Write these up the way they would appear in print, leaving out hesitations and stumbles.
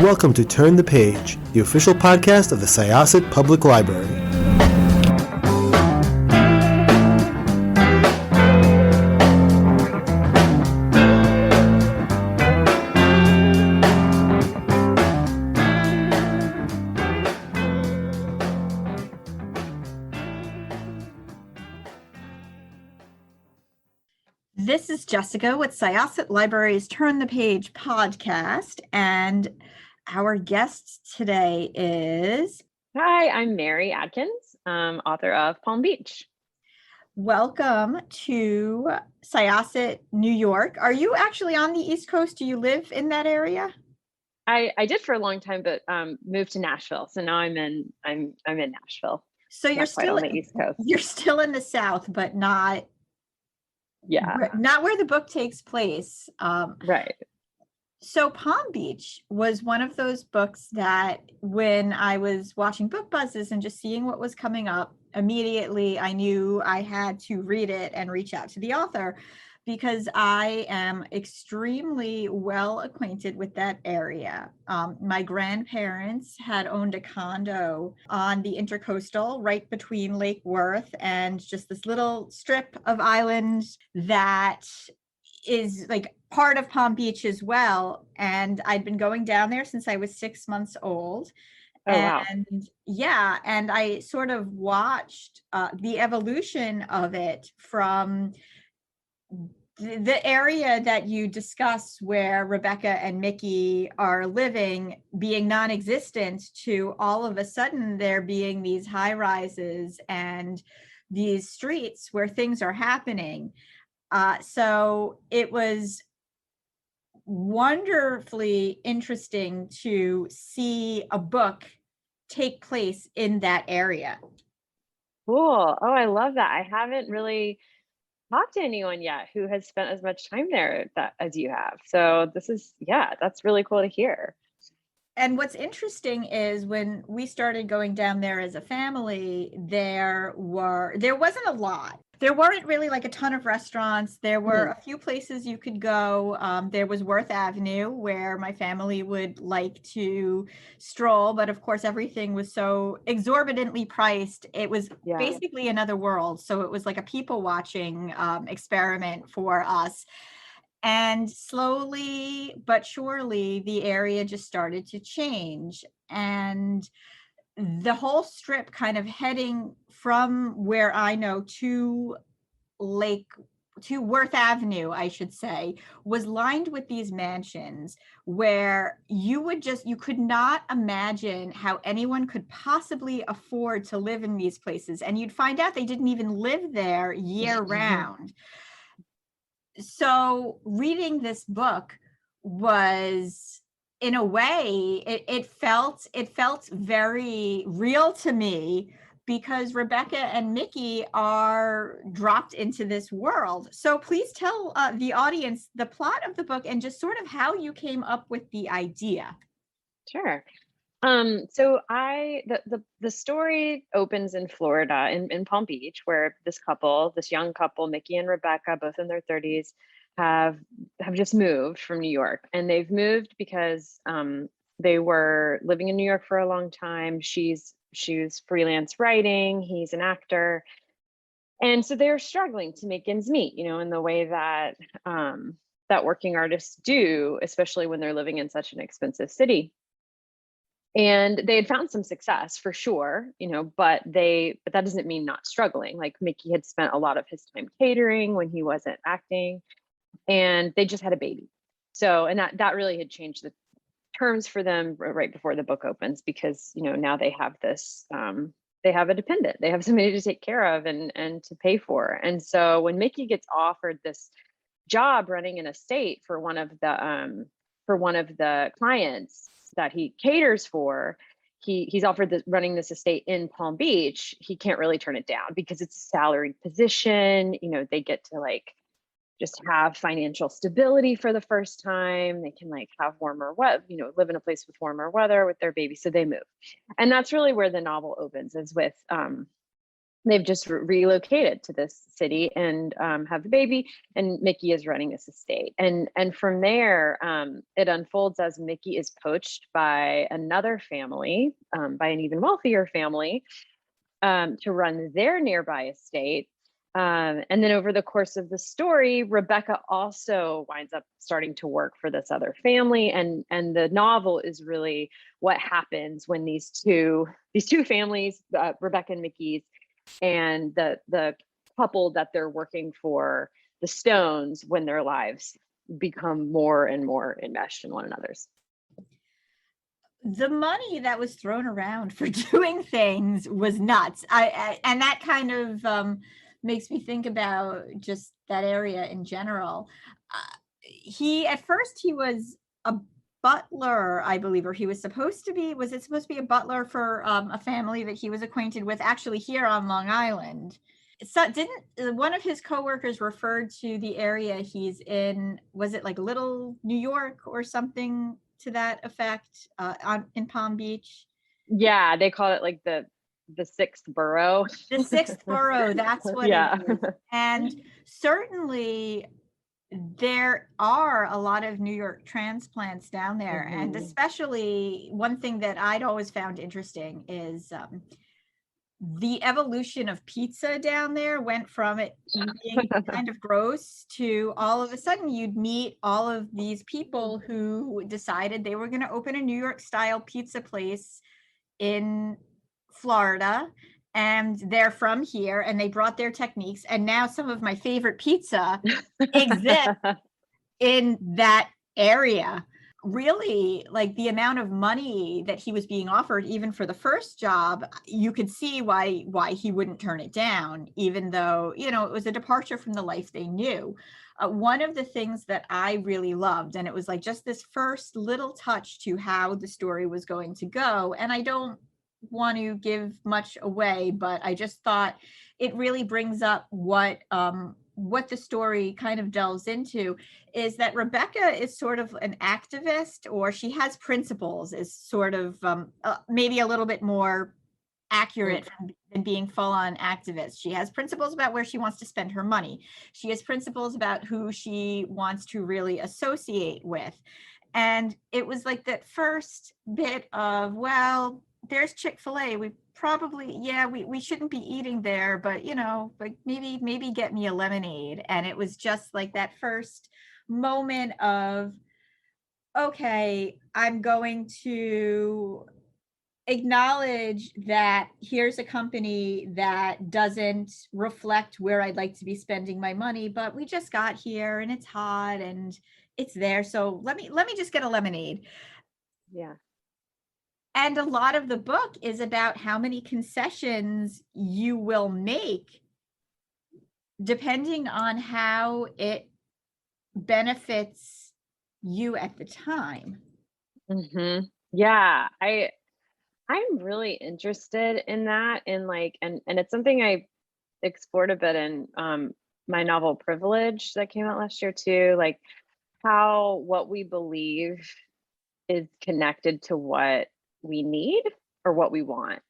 welcome to Turn the Page, the official podcast of the Syosset Public Library. This is Jessica with Syosset Library's Turn the Page podcast, and our guest today is... Hi, I'm Mary Adkins, author of Palm Beach. Welcome to Syosset, New York. Are you actually on the East Coast? Do you live in that area? I did for a long time, but moved to Nashville. So now I'm in Nashville. So you're still on the East Coast. You're still in the South, but not where the book takes place. Right. So Palm Beach was one of those books that when I was watching book buzzes and just seeing what was coming up, immediately I knew I had to read it and reach out to the author, because I am extremely well acquainted with that area. My grandparents had owned a condo on the Intercoastal right between Lake Worth and just this little strip of island that is like part of Palm Beach as well. And I'd been going down there since I was 6 months old. Oh, wow. And I sort of watched the evolution of it from the area that you discuss where Rebecca and Mickey are living being non-existent to all of a sudden there being these high rises and these streets where things are happening. So it was wonderfully interesting to see a book take place in that area. Cool. Oh, I love that. I haven't really talked to anyone yet who has spent as much time there as you have. So that's really cool to hear. And what's interesting is when we started going down there as a family, there wasn't a lot. There weren't really like a ton of restaurants. There were a few places you could go. There was Worth Avenue where my family would like to stroll. But of course, everything was so exorbitantly priced. It was basically another world. So it was like a people watching experiment for us. And slowly but surely, the area just started to change. And the whole strip kind of heading from where I know to Worth Avenue, I should say, was lined with these mansions where you could not imagine how anyone could possibly afford to live in these places. And you'd find out they didn't even live there year round. So reading this book was, in a way, it felt very real to me, because Rebecca and Mickey are dropped into this world. So please tell the audience the plot of the book and just sort of how you came up with the idea. Sure. So the story opens in Florida, in Palm Beach, where this young couple, Mickey and Rebecca, both in their 30s, have just moved from New York. And they've moved because they were living in New York for a long time. She's freelance writing, he's an actor. And so they're struggling to make ends meet, in the way that that working artists do, especially when they're living in such an expensive city. And they had found some success for sure, but that doesn't mean not struggling. Like Mickey had spent a lot of his time catering when he wasn't acting, and they just had a baby. So, and that really had changed the terms for them right before the book opens, because, now they have this, they have a dependent, they have somebody to take care of and to pay for. And so when Mickey gets offered this job running an estate for one of the clients that he caters for, he's offered running this estate in Palm Beach. He can't really turn it down because it's a salaried position. They get to just have financial stability for the first time. They can have warmer weather, live in a place with warmer weather with their baby. So they move. And that's really where the novel opens, is with they've just relocated to this city and have a baby, and Mickey is running this estate. And from there, it unfolds as Mickey is poached by another family, by an even wealthier family, to run their nearby estate. And then over the course of the story, Rebecca also winds up starting to work for this other family. And the novel is really what happens when these two families, Rebecca and Mickey's, and the couple that they're working for, the Stones, when their lives become more and more enmeshed in one another's. The money that was thrown around for doing things was nuts. And that kind of makes me think about just that area in general. At first he was a butler, I believe, or he was supposed to be. Was it supposed to be a butler for a family that he was acquainted with, actually here on Long Island? So didn't one of his coworkers referred to the area he's in? Was it like Little New York or something to that effect, in Palm Beach? Yeah, they call it like the sixth borough. The sixth borough, that's what Yeah. it is. And certainly there are a lot of New York transplants down there. And especially one thing that I'd always found interesting is the evolution of pizza down there went from it being kind of gross to all of a sudden you'd meet all of these people who decided they were going to open a New York style pizza place in Florida, and they're from here and they brought their techniques, and now some of my favorite pizza exists in that area. Really, like the amount of money that he was being offered, even for the first job, you could see why he wouldn't turn it down, even though, it was a departure from the life they knew. One of the things that I really loved, and it was like just this first little touch to how the story was going to go, and I don't want to give much away, but I just thought it really brings up what the story kind of delves into, is that Rebecca is sort of an activist, or she has principles, is sort of maybe a little bit more accurate than being full-on activist. She has principles about where she wants to spend her money. She has principles about who she wants to really associate with. And it was like that first bit of, well, there's Chick-fil-A. We probably, we shouldn't be eating there, but like maybe get me a lemonade. And it was just like that first moment of, okay, I'm going to acknowledge that here's a company that doesn't reflect where I'd like to be spending my money, but we just got here and it's hot and it's there. So let me just get a lemonade. Yeah. And a lot of the book is about how many concessions you will make depending on how it benefits you at the time. Yeah, I'm really interested in that, and it's something I explored a bit in my novel Privilege that came out last year too, like how what we believe is connected to what we need or what we want.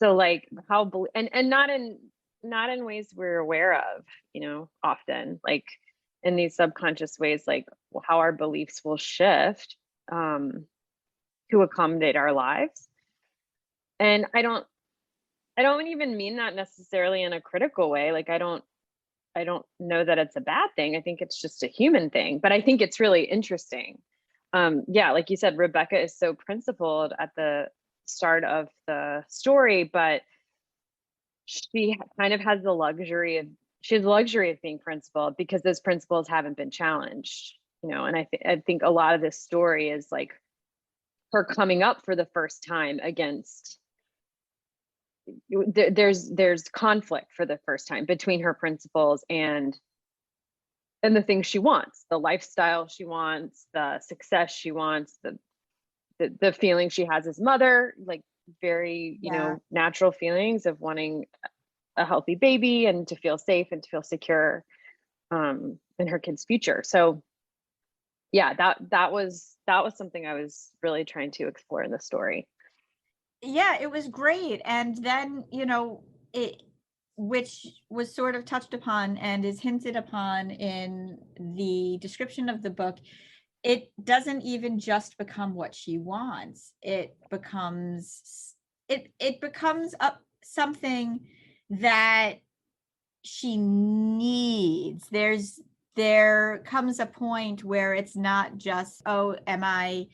So like how and not in ways we're aware of, often, like in these subconscious ways, like how our beliefs will shift to accommodate our lives. And I don't even mean that necessarily in a critical way. Like I don't know that it's a bad thing. I think it's just a human thing, but I think it's really interesting. Yeah, like you said, Rebecca is so principled at the start of the story, but she kind of has the luxury of being principled because those principles haven't been challenged, and I think a lot of this story is like her coming up for the first time against there's conflict for the first time between her principles and the things she wants, the lifestyle she wants, the success she wants, the feeling she has as mother, like very, natural feelings of wanting a healthy baby and to feel safe and to feel secure in her kid's future. So yeah, that was something I was really trying to explore in the story. Yeah, it was great. And then, which was sort of touched upon and is hinted upon in the description of the book, it doesn't even just become what she wants. It becomes something that she needs. There comes a point where it's not just, oh, am I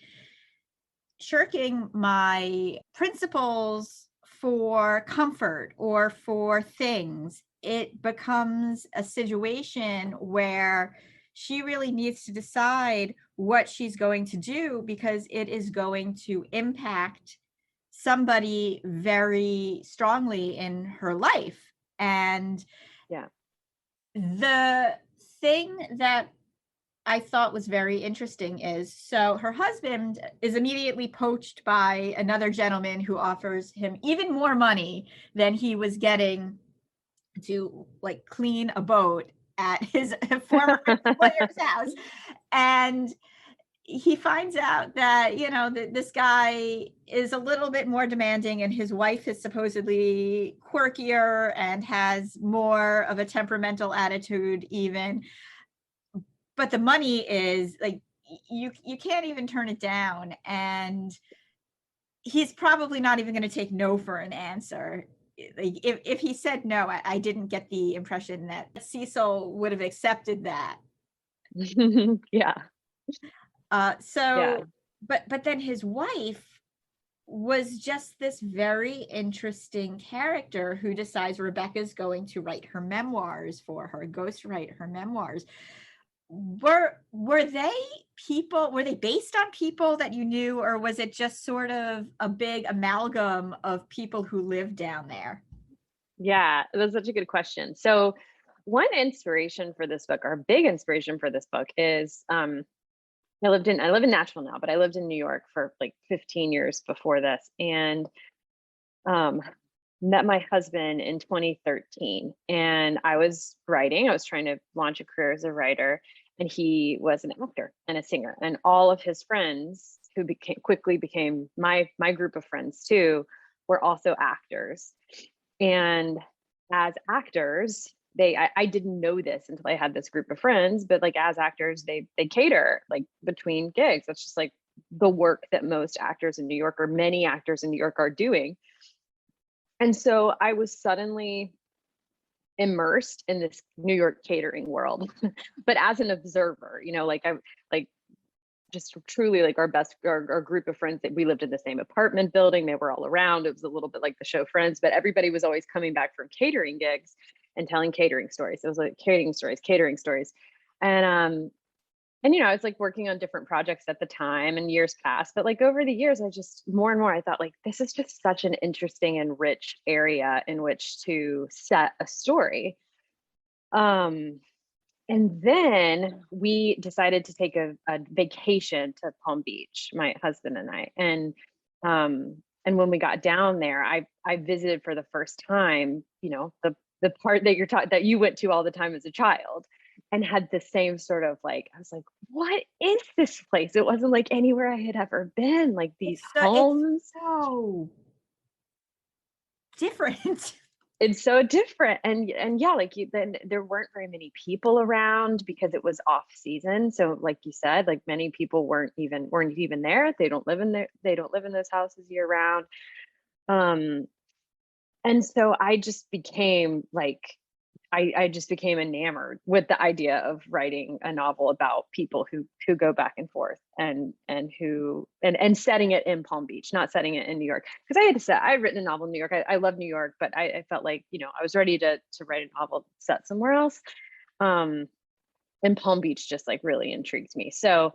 shirking my principles for comfort or for things? It becomes a situation where she really needs to decide what she's going to do, because it is going to impact somebody very strongly in her life. And Yeah. the thing that I thought was very interesting is, so her husband is immediately poached by another gentleman who offers him even more money than he was getting to like clean a boat at his former employer's house. And he finds out that, this guy is a little bit more demanding, and his wife is supposedly quirkier and has more of a temperamental attitude even. But the money is like, you can't even turn it down. And he's probably not even going to take no for an answer. Like, if he said no, I didn't get the impression that Cecil would have accepted that. Yeah. So, but then his wife was just this very interesting character who decides Rebecca's going to write her memoirs for her, ghostwrite her memoirs. Were they based on people that you knew, or was it just sort of a big amalgam of people who lived down there? Yeah, that's such a good question. So one inspiration for this book, or a big inspiration for this book, is I live in Nashville now, but I lived in New York for like 15 years before this, and met my husband in 2013. And I was trying to launch a career as a writer, and he was an actor and a singer. And all of his friends, who quickly became my group of friends too, were also actors. And as actors, I didn't know this until I had this group of friends, but like as actors, they cater like between gigs. That's just like the work that most actors in New York, or many actors in New York, are doing. And so I was suddenly immersed in this New York catering world, but as an observer, like just truly like our group of friends, that we lived in the same apartment building. They were all around. It was a little bit like the show Friends, but everybody was always coming back from catering gigs and telling catering stories. It was like catering stories. And I was like working on different projects at the time, and years passed, but like over the years, I just more and more, I thought like, this is just such an interesting and rich area in which to set a story. And then we decided to take a vacation to Palm Beach, my husband and I. And when we got down there, I visited for the first time, the part that that you went to all the time as a child, and had the same sort of like, I was like, what is this place? It wasn't like anywhere I had ever been, like these homes. It's so different. It's so different. And yeah, like then there weren't very many people around because it was off season. So like you said, like many people weren't even there. They don't live in those houses year round. And so I just became like, I just became enamored with the idea of writing a novel about people who go back and forth, and setting it in Palm Beach, not setting it in New York. Because I had written a novel in New York. I love New York, but I felt like, I was ready to write a novel set somewhere else. And Palm Beach just like really intrigued me. So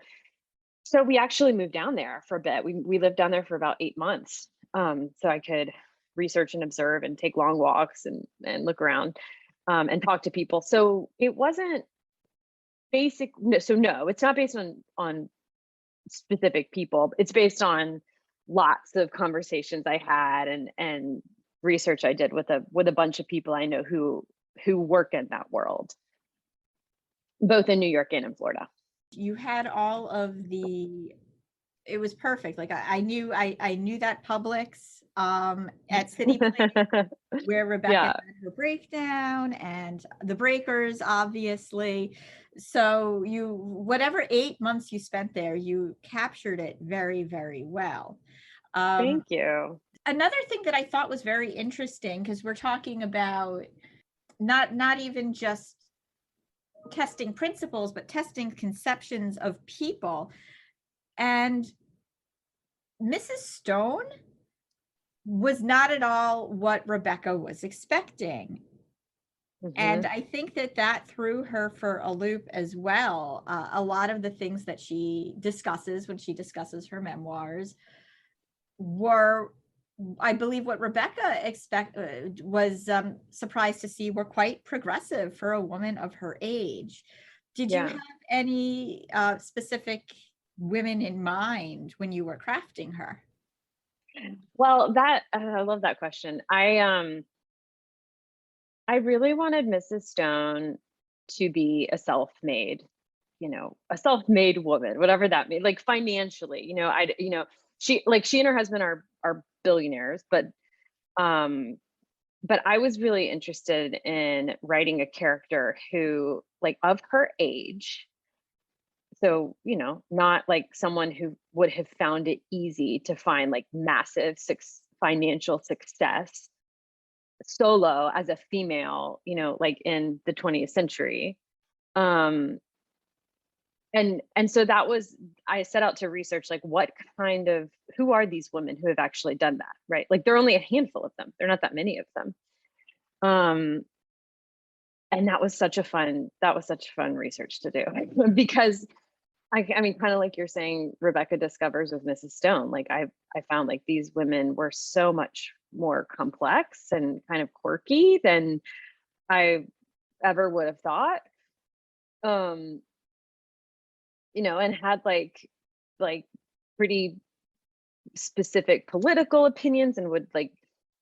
we actually moved down there for a bit. We lived down there for about 8 months. So I could research and observe and take long walks and look around. And talk to people. So it wasn't basic. No, it's not based on specific people. It's based on lots of conversations I had and research I did with a bunch of people I know who work in that world, both in New York and in Florida. You had all of it was perfect. Like I knew that Publix at City Place, where Rebecca Yeah. had her breakdown, and the breakers, obviously. So whatever 8 months you spent there, you captured it very, very well. Thank you. Another thing that I thought was very interesting, because we're talking about not even just testing principles, but testing conceptions of people. And Mrs. Stone was not at all what Rebecca was expecting. And I think that threw her for a loop as well. A lot of the things that she discusses when she discusses her memoirs were, I believe, what Rebecca was surprised to see were quite progressive for a woman of her age. Did you have any specific women in mind when you were crafting her? Well, I love that question. I really wanted Mrs. Stone to be a self-made, a self-made woman, whatever that means, like financially, she and her husband are billionaires, but I was really interested in writing a character who, like, of her age. So, not like someone who would have found it easy to find like massive financial success solo as a female, like in the 20th century. Um, and so I set out to research, like, who are these women who have actually done that, right? Like, there are only a handful of them. There are not that many of them. And that was such a fun research to do because I mean, kind of like you're saying, Rebecca discovers with Mrs. Stone, like I found like these women were so much more complex and kind of quirky than I ever would have thought. And had like pretty specific political opinions and would like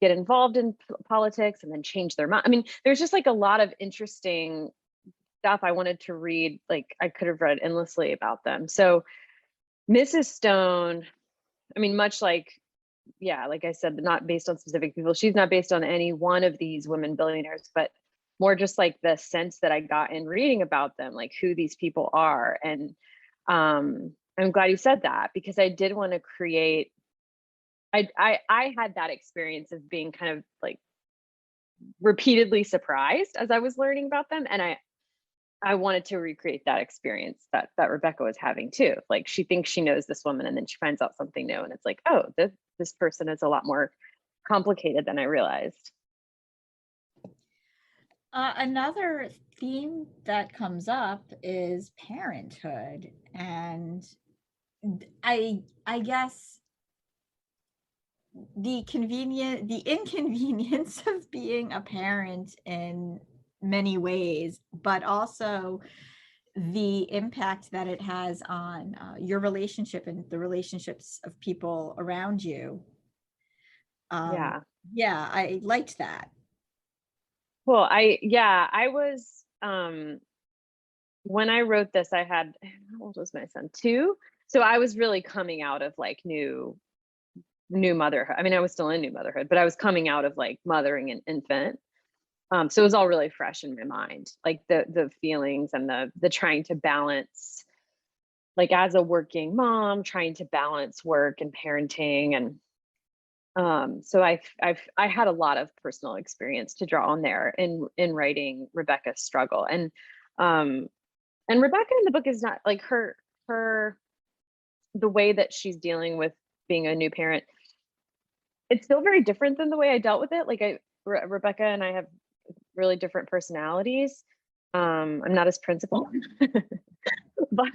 get involved in politics and then change their mind. I mean, there's just like a lot of interesting stuff I wanted to read. Like, I could have read endlessly about them. So Mrs. Stone, I mean, much like, like I said, not based on specific people. She's not based on any one of these women billionaires, but more just like the sense that I got in reading about them, like who these people are. And I'm glad you said that, because I did want to create, I had that experience of being kind of like repeatedly surprised as I was learning about them. And I wanted to recreate that experience that Rebecca was having too. Like, she thinks she knows this woman and then she finds out something new, and it's like, oh, this person is a lot more complicated than I realized. Another theme that comes up is parenthood, and I guess the inconvenience of being a parent in many ways, but also the impact that it has on your relationship and the relationships of people around you. Yeah, I liked that. Well, I was, when I wrote this, how old was my son? 2. So I was really coming out of like new motherhood. I mean, I was still in new motherhood, but I was coming out of like mothering an infant. So it was all really fresh in my mind, like the feelings and the trying to balance, like as a working mom, trying to balance work and parenting. And so I had a lot of personal experience to draw on there in writing Rebecca's struggle. And Rebecca in the book is not like the way that she's dealing with being a new parent. It's still very different than the way I dealt with it. Like, Rebecca and I have really different personalities. I'm not as principled, but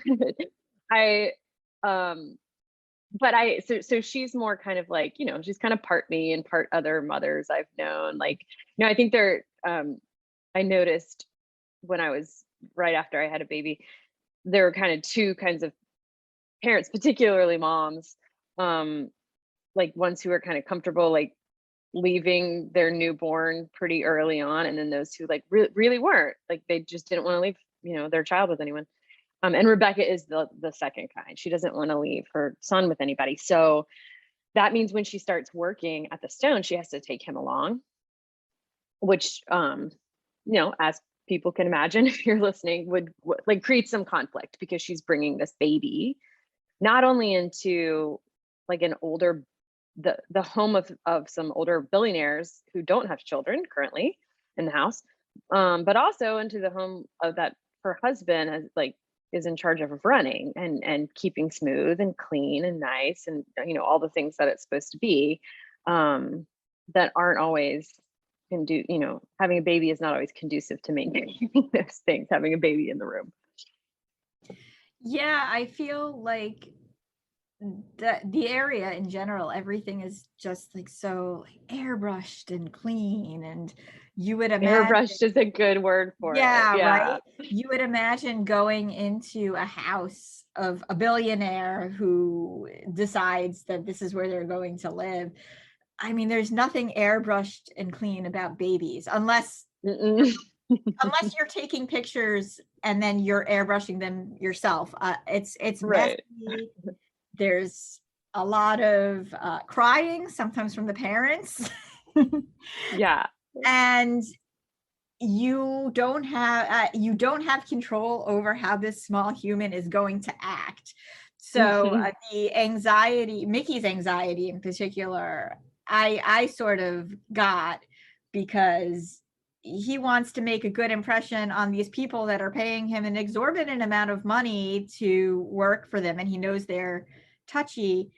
so she's more kind of like, she's kind of part me and part other mothers I've known. Like, I think I noticed when I was right after I had a baby, there were kind of two kinds of parents, particularly moms, like ones who were kind of comfortable, like leaving their newborn pretty early on, and then those who like really weren't, like they just didn't want to leave their child with anyone. And Rebecca is the second kind. She doesn't want to leave her son with anybody. So that means when she starts working at the Stone, she has to take him along, which, as people can imagine, if you're listening, would like create some conflict, because she's bringing this baby not only into like an older, the home of some older billionaires who don't have children currently in the house, but also into the home of that her husband is in charge of running and keeping smooth and clean and nice, and all the things that it's supposed to be, that aren't always having a baby is not always conducive to maintaining those things, having a baby in the room. Yeah, I feel like the area in general, everything is just like so airbrushed and clean, and you would imagine Airbrushed is a good word for it. yeah, Yeah. right. You would imagine going into a house of a billionaire who decides that this is where they're going to live. I mean, there's nothing airbrushed and clean about babies, unless you're taking pictures and then you're airbrushing them yourself. It's Right. messy. There's a lot of crying, sometimes from the parents. Yeah. And you don't have control over how this small human is going to act. So the anxiety, Mickey's anxiety in particular, I sort of got, because he wants to make a good impression on these people that are paying him an exorbitant amount of money to work for them, and he knows they're touchy.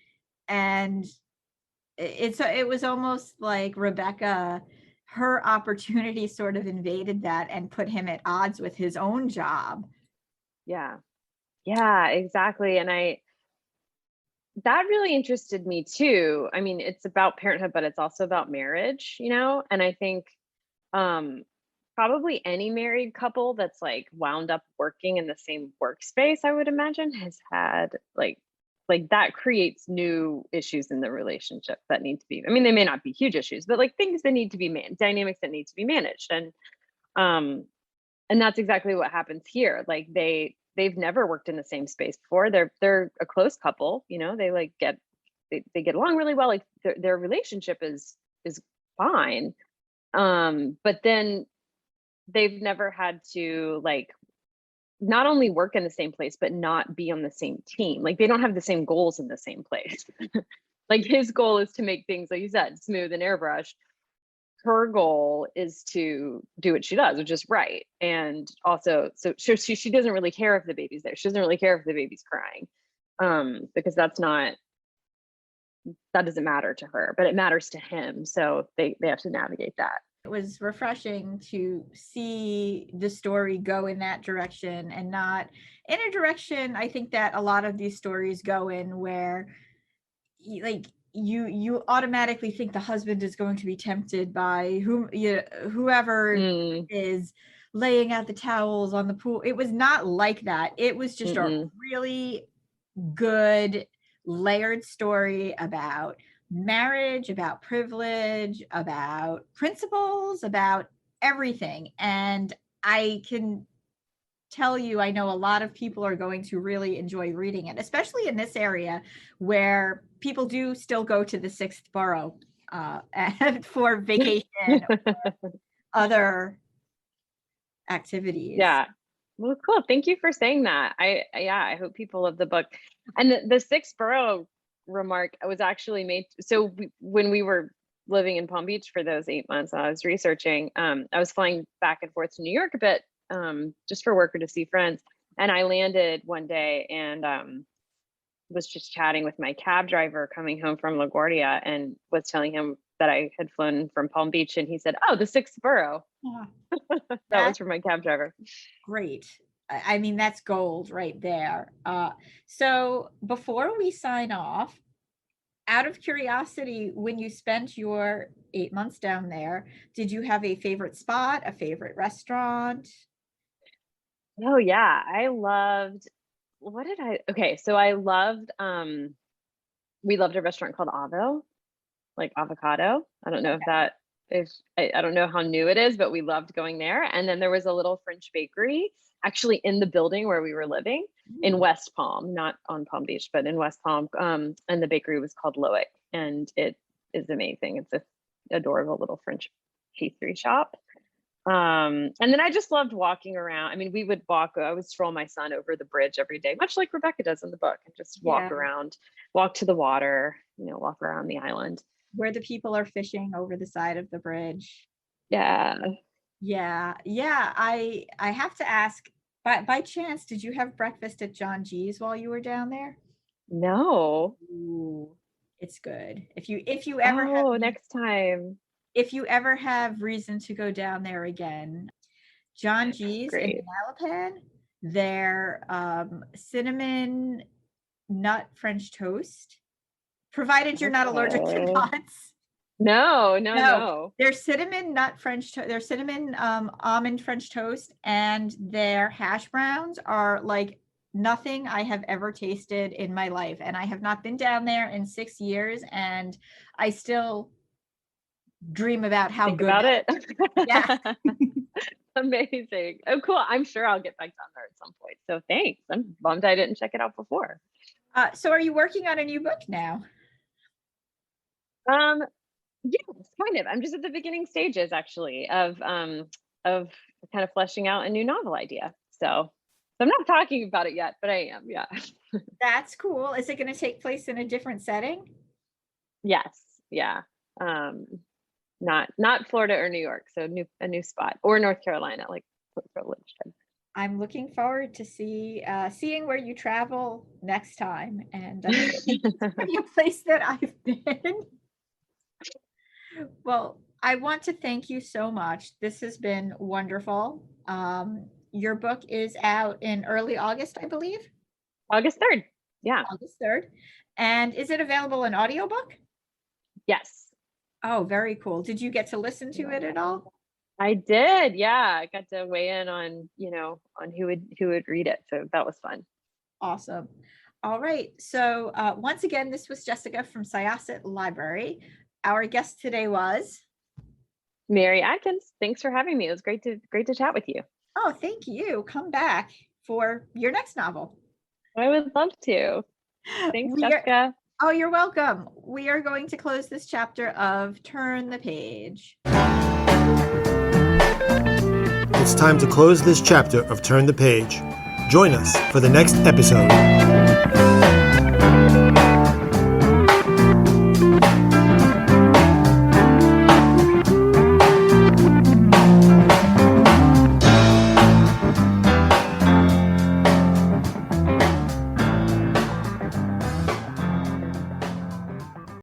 And it was almost like Rebecca, her opportunity sort of invaded that and put him at odds with his own job. Yeah. Yeah, exactly. And that really interested me too. I mean, it's about parenthood, but it's also about marriage, and I think probably any married couple that's like wound up working in the same workspace, I would imagine, has had like that creates new issues in the relationship that need to be, I mean, they may not be huge issues, but like things that need to be dynamics that need to be managed. And that's exactly what happens here. Like they've never worked in the same space before. They're a close couple, they get along really well. Like their relationship is fine. But then they've never had to like not only work in the same place, but not be on the same team. Like they don't have the same goals in the same place. Like his goal is to make things, like you said, smooth and airbrushed. Her goal is to do what she does, which is right. And also, so she doesn't really care if the baby's there. She doesn't really care if the baby's crying, because that doesn't matter to her, but it matters to him. So they have to navigate that. It was refreshing to see the story go in that direction, and not in a direction I think that a lot of these stories go in, where you automatically think the husband is going to be tempted by whoever is laying out the towels on the pool. It was not like that. It was just a really good layered story about marriage, about privilege, about principles, about everything. And I can tell you, I know a lot of people are going to really enjoy reading it, especially in this area where people do still go to the 6th borough for vacation or other activities. Yeah. Well, cool. Thank you for saying that. I hope people love the book. And the 6th borough remark was actually made. So when we were living in Palm Beach for those 8 months, I was researching, I was flying back and forth to New York a bit, just for work or to see friends. And I landed one day and was just chatting with my cab driver coming home from LaGuardia, and was telling him that I had flown from Palm Beach, and he said, "Oh, the 6th borough." Yeah. That was from my cab driver. Great. I mean, that's gold right there. So before we sign off, out of curiosity, when you spent your 8 months down there, did you have a favorite spot, a favorite restaurant? Oh yeah, I loved, so I loved, we loved a restaurant called Avo, like avocado. I don't know if I don't know how new it is, but we loved going there. And then there was a little French bakery actually in the building where we were living in West Palm, not on Palm Beach, but in West Palm. And the bakery was called Loic, and it is amazing. It's a adorable little French pastry shop. And then I just loved walking around. I mean, I would stroll my son over the bridge every day, much like Rebecca does in the book, and just walk around, walk to the water, walk around the island. Where the people are fishing over the side of the bridge. Yeah. Yeah. I have to ask, by chance, did you have breakfast at John G's while you were down there? No. Ooh, it's good. If you ever have next time. If you ever have reason to go down there again, John G's in Malapan, their cinnamon nut French toast, provided you're not allergic to nuts. No. Their cinnamon nut their cinnamon almond French toast and their hash browns are like nothing I have ever tasted in my life. And I have not been down there in 6 years, and I still dream about how good about it. Yeah. Amazing. Oh, cool. I'm sure I'll get back down there at some point. So thanks. I'm bummed I didn't check it out before. So are you working on a new book now? Yes, kind of. I'm just at the beginning stages actually of kind of fleshing out a new novel idea. So I'm not talking about it yet, but I am. Yeah. That's cool. Is it going to take place in a different setting? Yes. Yeah. Not Florida or New York, so a new spot, or North Carolina, like privileged. I'm looking forward to seeing where you travel next time, and a place that I've been. Well, I want to thank you so much. This has been wonderful. Your book is out in early August, I believe. August 3rd. Yeah. August 3rd. And is it available in audiobook? Yes. Oh, very cool. Did you get to listen to it at all? I did. Yeah. I got to weigh in on who would read it. So that was fun. Awesome. All right. So once again, this was Jessica from Syosset Library. Our guest today was Mary Adkins. Thanks for having me. It was great to chat with you. Oh, thank you. Come back for your next novel. I would love to. Thanks, Jessica. Oh, you're welcome. We are going to close this chapter of Turn the Page. It's time to close this chapter of Turn the Page. Join us for the next episode.